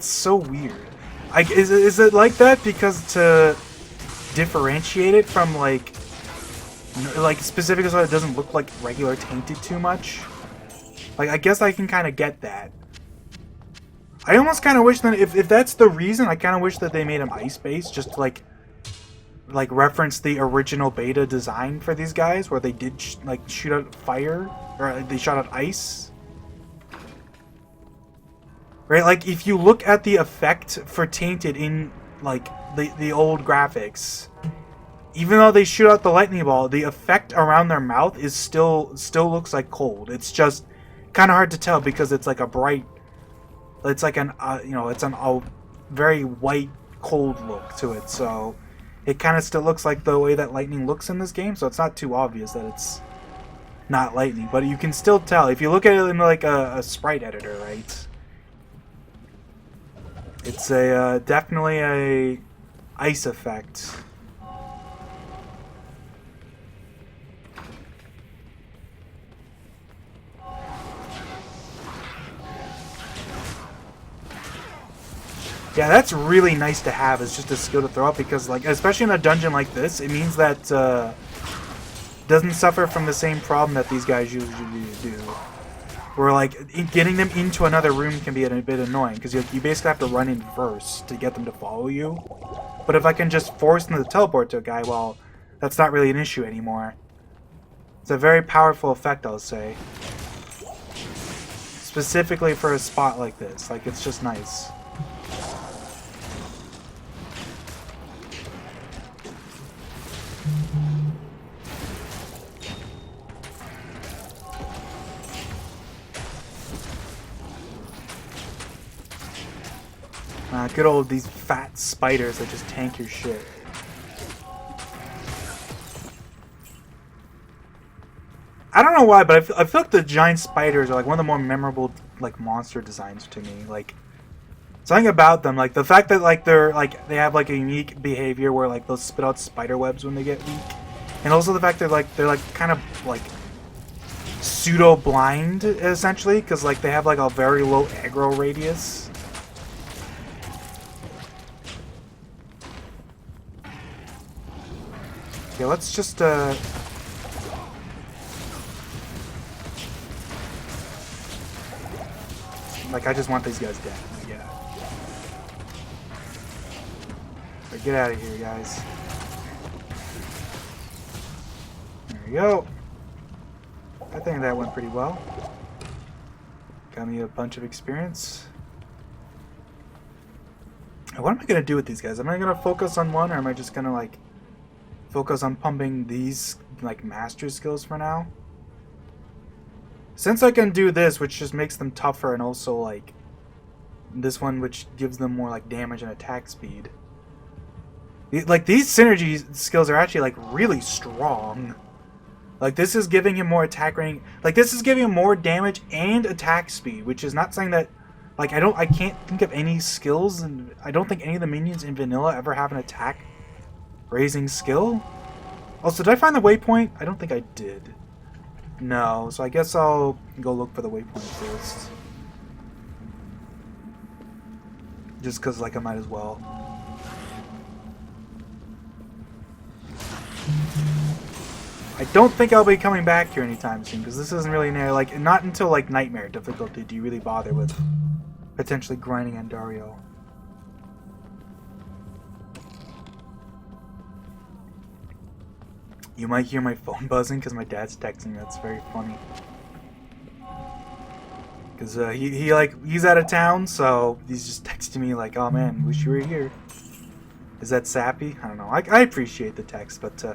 so weird. Is it like that because to differentiate it from, like specifically so it doesn't look like regular tainted too much? Like, I guess I can kind of get that. I almost kind of wish that, if that's the reason, I kind of wish that they made him ice-based, just to, like reference the original beta design for these guys, where they did, shoot out fire, or they shot out ice. Right, like, if you look at the effect for Tainted in, like, the old graphics, even though they shoot out the lightning ball, the effect around their mouth is still looks like cold. It's just kind of hard to tell because it's like a bright, it's like an, it's a very white, cold look to it, so it kind of still looks like the way that lightning looks in this game, so it's not too obvious that it's not lightning, but you can still tell. If you look at it in, like, a sprite editor, right? It's a definitely a ice effect. Yeah, that's really nice to have as just a skill to throw up because, like, especially in a dungeon like this, it means that doesn't suffer from the same problem that these guys usually do. Where, like, getting them into another room can be a bit annoying, because you basically have to run in first to get them to follow you. But if I can just force them to teleport to a guy, well, that's not really an issue anymore. It's a very powerful effect, I'll say. Specifically for a spot like this. Like, it's just nice. Good old these fat spiders that just tank your shit. I don't know why, but I feel like the giant spiders are like one of the more memorable like monster designs to me. Like something about them, like the fact that like they have like a unique behavior where like they'll spit out spider webs when they get weak, and also the fact that they're like kind of like pseudo blind essentially because like they have like a very low aggro radius. Yeah, let's just like, I just want these guys dead. Yeah. But get out of here, guys. There we go. I think that went pretty well. Got me a bunch of experience. What am I gonna do with these guys? Am I gonna focus on one, or am I just gonna, like, focus on pumping these, like, master skills for now? Since I can do this, which just makes them tougher, and also, like, this one, which gives them more, like, damage and attack speed. Like, these synergy skills are actually, like, really strong. Like, this is giving him more attack range. Like, this is giving him more damage and attack speed, which is not saying that... Like, I can't think of any skills, and I don't think any of the minions in vanilla ever have an attack raising skill. Also, did I find the waypoint? I don't think I did. No, so I guess I'll go look for the waypoint first. Just because, like, I might as well. I don't think I'll be coming back here anytime soon, because this isn't really near, like, not until, like, Nightmare difficulty do you really bother with potentially grinding Andario. You might hear my phone buzzing because my dad's texting me. That's very funny. Because he's out of town, so he's just texting me like, oh man, wish you were here. Is that sappy? I don't know. I appreciate the text, but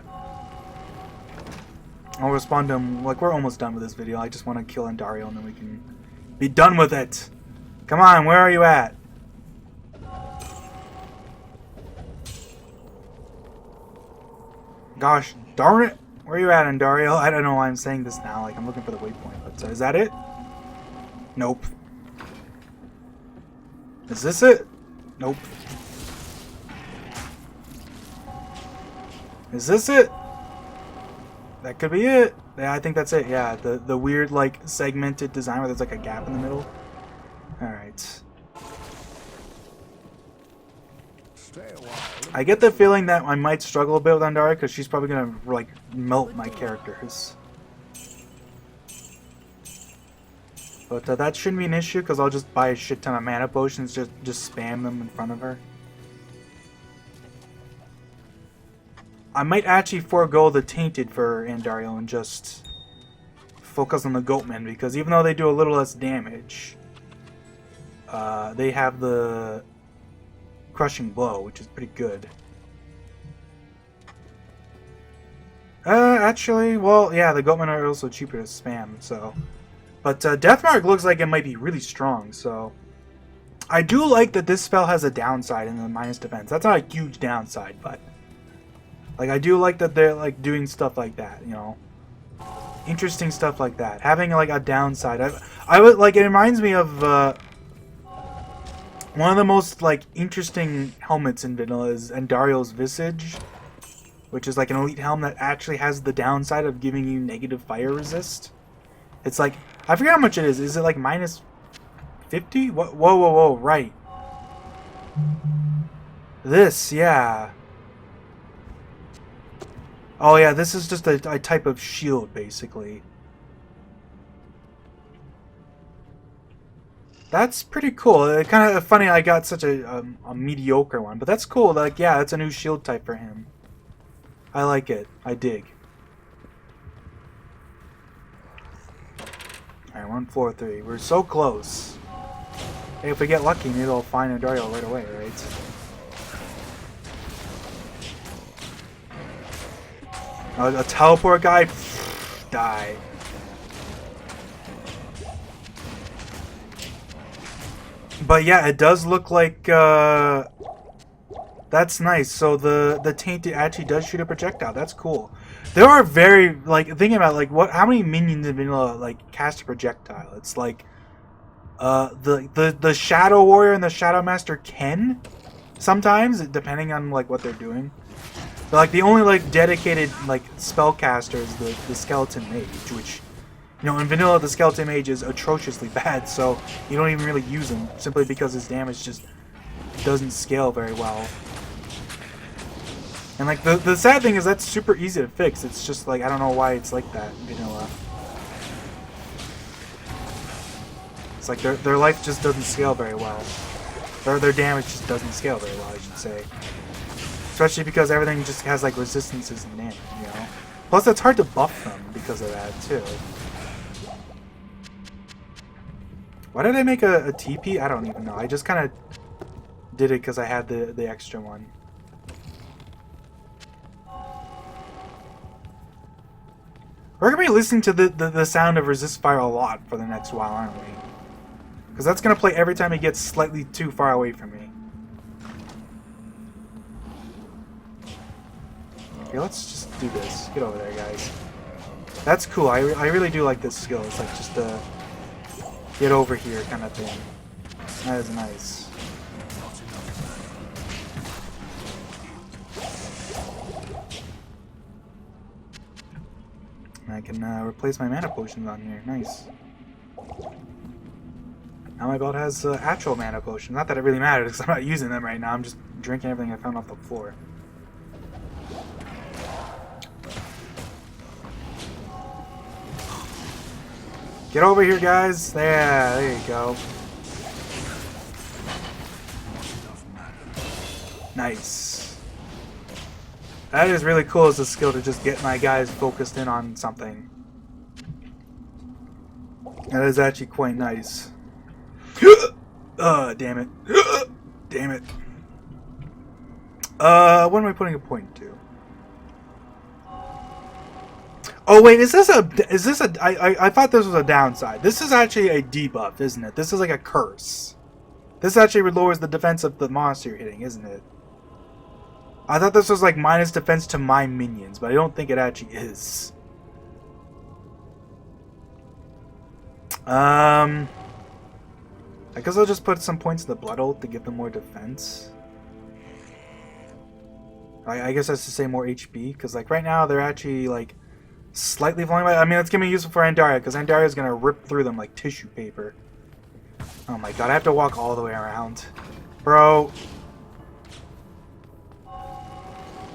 I'll respond to him. Like, we're almost done with this video. I just want to kill Andario and then we can be done with it. Come on, where are you at? Gosh darn it. Where are you at, Andario? I don't know why I'm saying this now. Like, I'm looking for the waypoint, but is that it? Nope. Is this it? Nope. Is this it? That could be it. Yeah, I think that's it. Yeah, the weird, like, segmented design where there's, like, a gap in the middle. Alright. I get the feeling that I might struggle a bit with Andario because she's probably gonna, like, melt my characters. But that shouldn't be an issue because I'll just buy a shit ton of mana potions, just spam them in front of her. I might actually forego the Tainted for Andario and just focus on the Goatmen because even though they do a little less damage, they have the Crushing Blow, which is pretty good. Actually, well, yeah, the Goatmen are also cheaper to spam, so... But Deathmark looks like it might be really strong, so... I do like that this spell has a downside in the minus defense. That's not a huge downside, but... Like, I do like that they're, like, doing stuff like that, you know? Interesting stuff like that. Having, like, a downside. I would, like, it reminds me of, one of the most, like, interesting helmets in vanilla is Andario's Visage. Which is, like, an elite helm that actually has the downside of giving you negative fire resist. It's, like, I forget how much it is. Is it, like, minus 50? Whoa, right. This, yeah. Oh yeah, this is just a type of shield, basically. That's pretty cool. It's kind of funny I got such a mediocre one, but that's cool. Like, yeah, it's a new shield type for him. I like it. I dig. Alright, 143. We're so close. Hey, if we get lucky, maybe I'll find Andario right away, right? A teleport guy? Pfft, die. But yeah, it does look like, that's nice. So the Tainted actually does shoot a projectile. That's cool. There are very, like, thinking about, like, how many minions in vanilla, like, cast a projectile? It's like, the Shadow Warrior and the Shadow Master can, sometimes, depending on, like, what they're doing. But, like, the only, like, dedicated, like, spellcaster is the Skeleton Mage, which, you know, in vanilla, the Skeleton Mage is atrociously bad, so you don't even really use him, simply because his damage just doesn't scale very well. And, like, the sad thing is that's super easy to fix. It's just, like, I don't know why it's like that in vanilla. It's like their life just doesn't scale very well. Their damage just doesn't scale very well, I should say. Especially because everything just has, like, resistances and damage, you know? Plus, it's hard to buff them because of that, too. Why did I make a TP? I don't even know. I just kind of did it because I had the extra one. We're going to be listening to the sound of Resist Fire a lot for the next while, aren't we? Because that's going to play every time he gets slightly too far away from me. Okay, let's just do this. Get over there, guys. That's cool. I really do like this skill. It's like just a get over here kind of thing. That is nice. I can replace my mana potions on here. Nice. Now my belt has actual mana potions. Not that it really matters because I'm not using them right now. I'm just drinking everything I found off the floor. Get over here, guys. There you go. Nice. That is really cool as a skill to just get my guys focused in on something. That is actually quite nice. Damn it. Damn it. What am I putting a point to? Oh wait, is this a I thought this was a downside. This is actually a debuff, isn't it? This is like a curse. This actually lowers the defense of the monster you're hitting, isn't it? I thought this was like minus defense to my minions, but I don't think it actually is. I guess I'll just put some points in the blood ult to give them more defense. I guess that's to say more HP, because like right now they're actually like slightly falling by. I mean, it's gonna be useful for Andaria, because Andaria is gonna rip through them like tissue paper. Oh my god, I have to walk all the way around, bro.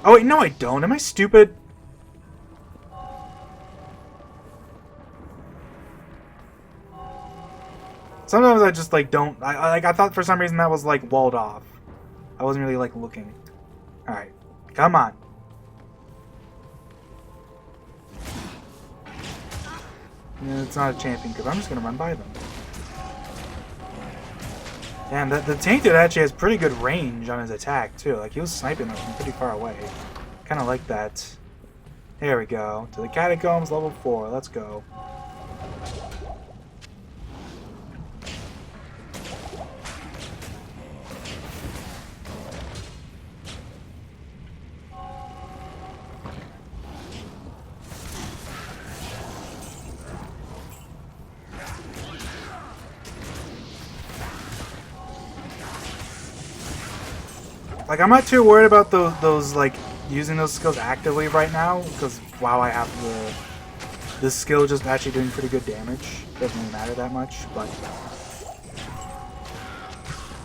Oh wait, no I don't. Am I stupid? Sometimes I just like don't. I thought for some reason that was like walled off. I wasn't really like looking. All right, come on. Yeah, it's not a champion because I'm just gonna run by them. Damn, the Tainted actually has pretty good range on his attack too. Like he was sniping them from pretty far away. Kind of like that. There we go. To the Catacombs, level 4. Let's go. Like, I'm not too worried about those like, using those skills actively right now, because, wow, I have this skill just actually doing pretty good damage. Doesn't really matter that much, but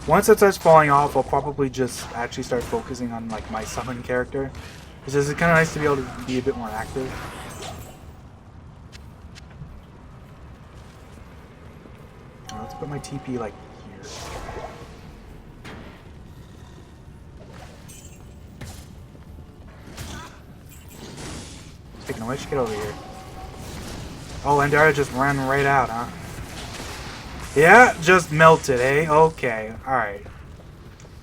once it starts falling off, I'll probably just actually start focusing on, like, my summon character. It's just kind of nice to be able to be a bit more active. Let's put my TP, like, here. Speaking of which, get over here. Oh, Andaria just ran right out, huh? Yeah, just melted, eh? Okay, alright.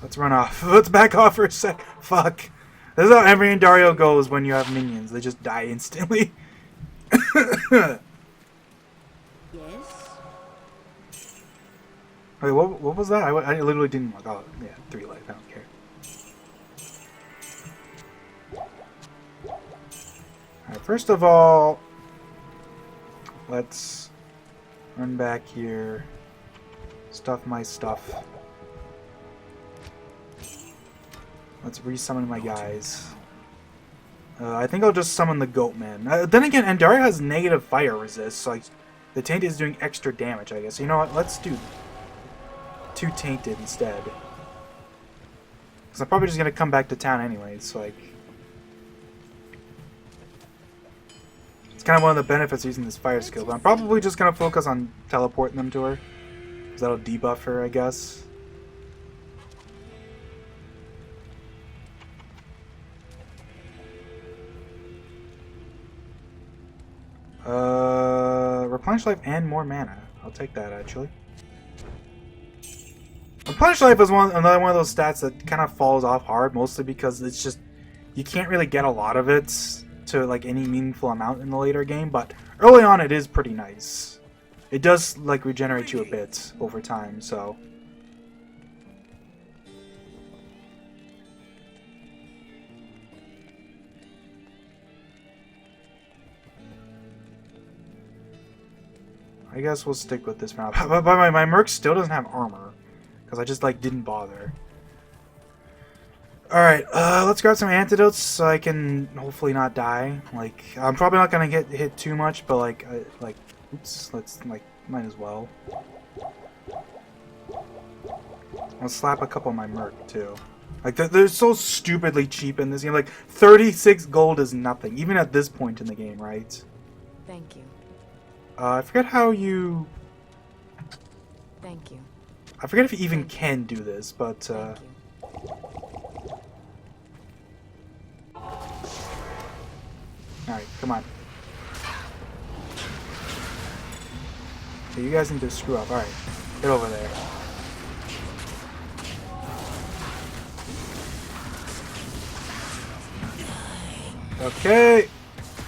Let's run off. Let's back off for a sec. Fuck. This is how every Andario goes when you have minions. They just die instantly. Yes. Wait, what was that? I literally didn't look. Oh, yeah, 3 life. I don't care. Alright, first of all, let's run back here. Stuff my stuff. Let's resummon my guys. I think I'll just summon the Goatman. Then again, Andaria has negative fire resist, so like, the Tainted is doing extra damage, I guess. You know what? Let's do 2 Tainted instead. Because I'm probably just going to come back to town anyways, like... It's kind of one of the benefits of using this fire skill, but I'm probably just going to focus on teleporting them to her. Because that'll debuff her, I guess. Replenish life and more mana. I'll take that, actually. Replenish life is another one of those stats that kind of falls off hard, mostly because it's just... You can't really get a lot of it to like any meaningful amount in the later game, but early on it is pretty nice. It does like regenerate you a bit over time, so... I guess we'll stick with this round. But my Merc still doesn't have armor. Because I just, like, didn't bother. Alright, let's grab some antidotes so I can hopefully not die. Like, I'm probably not going to get hit too much, but, like, oops, let's, like, might as well. I'll slap a couple on my Merc, too. Like, they're so stupidly cheap in this game. Like, 36 gold is nothing, even at this point in the game, right? Thank you. I forget how you... Thank you. I forget if you even can do this, but, Thank you. Alright, come on. Okay, you guys need to screw up. Alright, get over there. Okay,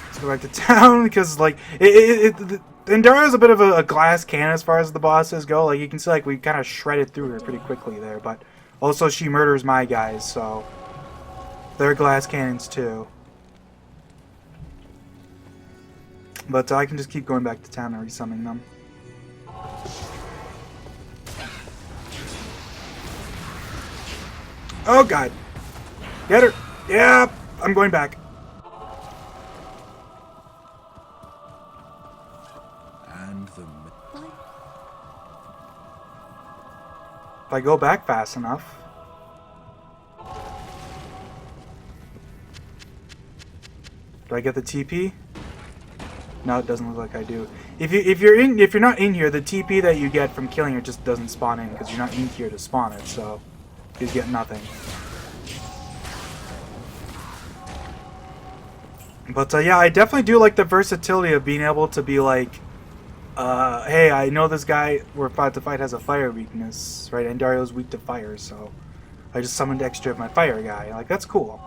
let's go back to town because, like, Endara's a bit of a glass cannon as far as the bosses go. Like, you can see, like, we kind of shredded through her pretty quickly there, but also she murders my guys, so they're glass cannons too. But I can just keep going back to town and resummoning them. Oh god! Get her! Yeah! I'm going back. And the If I go back fast enough. Do I get the TP? No, it doesn't look like I do. If you're not in here, the TP that you get from killing her just doesn't spawn in because you're not in here to spawn it, so you get nothing. But yeah, I definitely do like the versatility of being able to be like, hey, I know this guy we're about to fight has a fire weakness, right? And Dario's weak to fire, so I just summoned extra of my fire guy. Like, that's cool.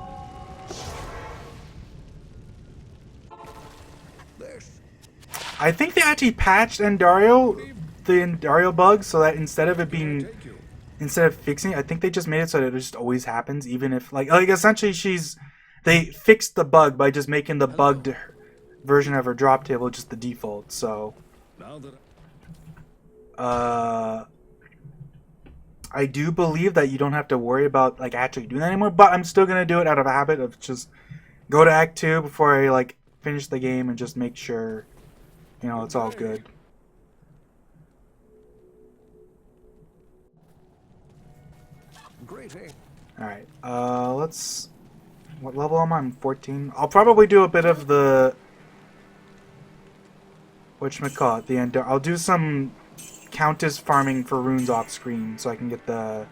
I think they actually patched the Endario bug, so that instead of fixing it, I think they just made it so that it just always happens, even if like essentially they fixed the bug by just making the bugged version of her drop table just the default. So I do believe that you don't have to worry about like actually doing that anymore, but I'm still gonna do it out of habit of just go to Act 2 before I like finish the game and just make sure, you know, it's all good. Alright, let's... What level am I? I'm 14. I'll probably do a bit of the... Whatchamacallit, the end. I'll do some Countess farming for runes off screen so I can get the...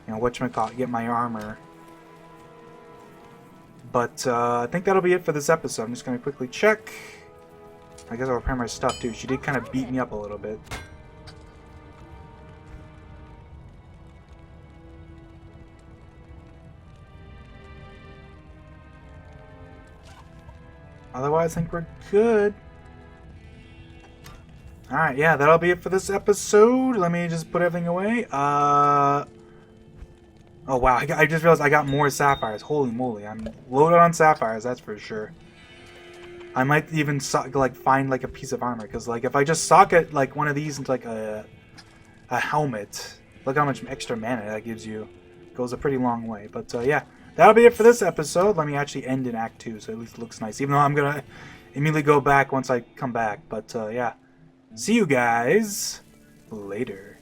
You know, whatchamacallit, get my armor. But, I think that'll be it for this episode. I'm just gonna quickly check. I guess I'll repair my stuff too. She did kind of beat me up a little bit. Otherwise, I think we're good. Alright, yeah, that'll be it for this episode. Let me just put everything away. Oh wow, I just realized I got more sapphires. Holy moly, I'm loaded on sapphires, that's for sure. I might even like find like a piece of armor, because like if I just socket like one of these into like a helmet, look how much extra mana that gives you. It goes a pretty long way. But yeah, that'll be it for this episode. Let me actually end in Act 2, so at least it looks nice, even though I'm gonna immediately go back once I come back. But yeah, see you guys later.